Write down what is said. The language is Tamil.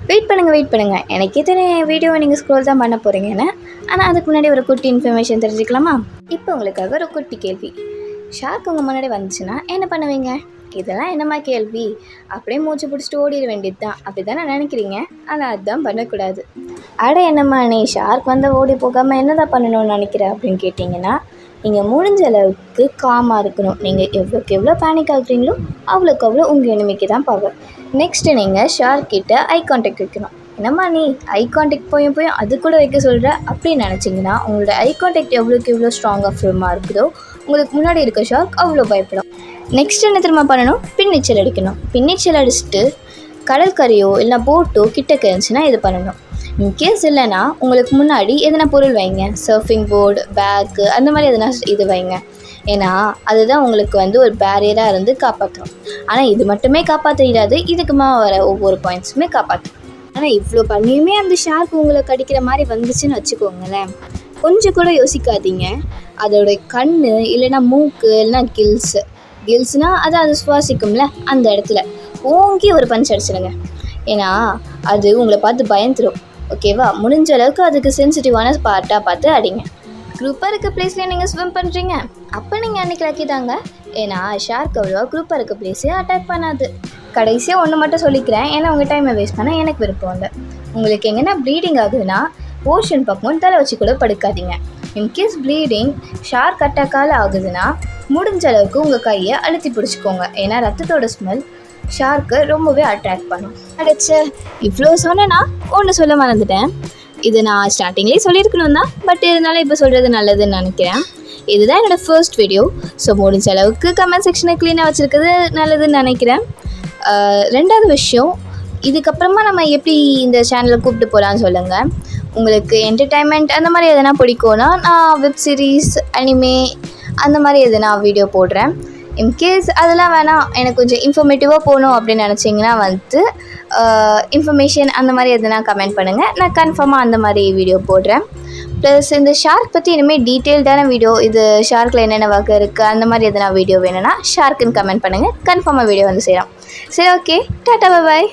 வெயிட் பண்ணுங்கள். எனக்கே தெரியும் வீடியோவை நீங்கள் ஸ்க்ரோல் தான் பண்ண போகிறீங்கன்னு. ஆனால் அதுக்கு முன்னாடி ஒரு குட்டி இன்ஃபர்மேஷன் தெரிஞ்சுக்கலாமா? இப்போ உங்களுக்காக ஒரு குட்டி கேள்வி. ஷார்க் உங்கள் முன்னாடி வந்துச்சுன்னா என்ன பண்ணுவீங்க? இதெல்லாம் என்னம்மா கேள்வி? அப்படியே மூச்சு பிடிச்சிட்டு ஓடிட வேண்டியது தான். அப்படி தானே நினைக்கிறீங்க? ஆனால் அதுதான் பண்ணக்கூடாது. என்னம்மா நீ ஷார்க் வந்து ஓடி போகாமல் என்னதான் பண்ணணும்னு நினைக்கிற அப்படின்னு கேட்டிங்கன்னா, நீங்கள் முடிஞ்ச அளவுக்கு காமாக இருக்கணும். நீங்கள் எவ்வளோக்கு எவ்வளோ பேனிக் ஆகுறீங்களோ அவ்வளோக்கு அவ்வளோ உங்கள் எனிமிக்கு தான் பவர். நெக்ஸ்ட்டு நீங்கள் ஷார்க் கிட்ட ஐ கான்டாக்ட் வைக்கணும். என்னம்மா நீ ஐ கான்டாக்ட் போய் அது கூட வைக்க சொல்கிற அப்படின்னு நினச்சிங்கன்னா, உங்களோட ஐ கான்டாக்ட் எவ்வளோக்கு எவ்வளோ ஸ்ட்ராங்காக ஃபிர்மாக இருக்குதோ உங்களுக்கு முன்னாடி இருக்க ஷார்க் அவ்வளோ பயப்படும். நெக்ஸ்ட் என்ன திரும்ப பண்ணணும்? பின்னிச்சல் அடிக்கணும். பின்னிச்சல் அடிச்சுட்டு கடற்கரையோ இல்லை போட்டோ கிட்டக்க இருந்துச்சுன்னா இது பண்ணணும். இன்கேஸ் இல்லைன்னா உங்களுக்கு முன்னாடி எதனா பொருள் வைங்க. சர்ஃபிங் போர்டு, பேக்கு, அந்த மாதிரி எதனா இது வைங்க. ஏன்னா அதுதான் உங்களுக்கு வந்து ஒரு பேரியராக இருந்து காப்பாற்றும். ஆனால் இது மட்டுமே காப்பாற்றிடாது, இதுக்குமா வர ஒவ்வொரு பாயிண்ட்ஸுமே காப்பாற்றும். ஆனால் இவ்வளோ பண்ணியுமே அந்த ஷார்க் உங்களை கடிக்கிற மாதிரி வந்துச்சுன்னு வச்சுக்கோங்களேன், கொஞ்சம் கூட யோசிக்காதீங்க. அதோட கண் இல்லைன்னா மூக்கு இல்லைன்னா கில்ஸ்னால் அது சுவாசிக்கும்ல, அந்த இடத்துல ஓங்கி ஒரு பஞ்ச் அடிச்சிடுங்க. ஏன்னா அது உங்களை பார்த்து பயந்துடும். ஓகேவா? முடிஞ்ச அளவுக்கு அதுக்கு சென்சிட்டிவான பார்ட்டாக பார்த்து அடிங்க. குரூப்பாக இருக்க பிளேஸ்லேயே நீங்கள் ஸ்விம் பண்ணுறீங்க, அப்போ நீங்கள் அன்றைக்கி லக்கி தாங்க. ஏன்னா ஷார்க் அவ்வளோவா குரூப்பாக இருக்க பிளேஸே அட்டாக் பண்ணாது. கடைசியாக ஒன்று மட்டும் சொல்லிக்கிறேன், ஏன்னா உங்கள் டைமை வேஸ்ட் பண்ண எனக்கு விருப்பம் இல்லை. உங்களுக்கு எங்கன்னா ப்ளீடிங் ஆகுதுன்னா ஓஷன் பக்கம் தலை வச்சு கூட படுக்காதீங்க. இன்கேஸ் ப்ளீடிங் ஷார்க் அட்டாக்கால் ஆகுதுன்னா முடிஞ்ச அளவுக்கு உங்கள் கையை அழுத்தி பிடிச்சிக்கோங்க. ஏன்னா ரத்தத்தோட ஸ்மெல் ஷார்க்கை ரொம்பவே அட்ராக்ட் பண்ணும். இவ்வளோ சொன்னேன்னா ஒன்று சொல்ல மறந்துட்டேன். இது நான் ஸ்டார்டிங்லேயே சொல்லியிருக்கணும் தான், பட் இதனால இப்போ சொல்கிறது நல்லதுன்னு நினைக்கிறேன். இதுதான் என்னோடய ஃபர்ஸ்ட் வீடியோ. ஸோ முடிஞ்ச அளவுக்கு கமெண்ட் செக்ஷனை க்ளீனாக வச்சுருக்கிறது நல்லதுன்னு நினைக்கிறேன். ரெண்டாவது விஷயம், இதுக்கப்புறமா நம்ம எப்படி இந்த சேனலை கூப்பிட்டு போகலான்னு சொல்லுங்கள். உங்களுக்கு என்டர்டைன்மெண்ட் அந்த மாதிரி எதனா பிடிக்கும்னா நான் வெப் சீரிஸ், அனிமே அந்த மாதிரி எதனா வீடியோ போடுறேன். இன்கேஸ் அதெல்லாம் வேணாம், எனக்கு கொஞ்சம் இன்ஃபர்மேட்டிவாக போகணும் அப்படின்னு நினச்சிங்கன்னா வந்து இன்ஃபர்மேஷன் அந்த மாதிரி எதனா கமெண்ட் பண்ணுங்கள், நான் கன்ஃபார்மாக அந்த மாதிரி வீடியோ போடுறேன். ப்ளஸ் இந்த ஷார்க் பற்றி இனிமேல் டீட்டெயில்டான வீடியோ, இது ஷார்க்கில் என்னென்ன வகை இருக்குது அந்த மாதிரி எதனா வீடியோ வேணும்னா ஷார்க்குன்னு கமெண்ட் பண்ணுங்கள், கன்ஃபார்மாக வீடியோ வந்து செய்கிறோம். சரி, ஓகே, டாட்டா, பாய்.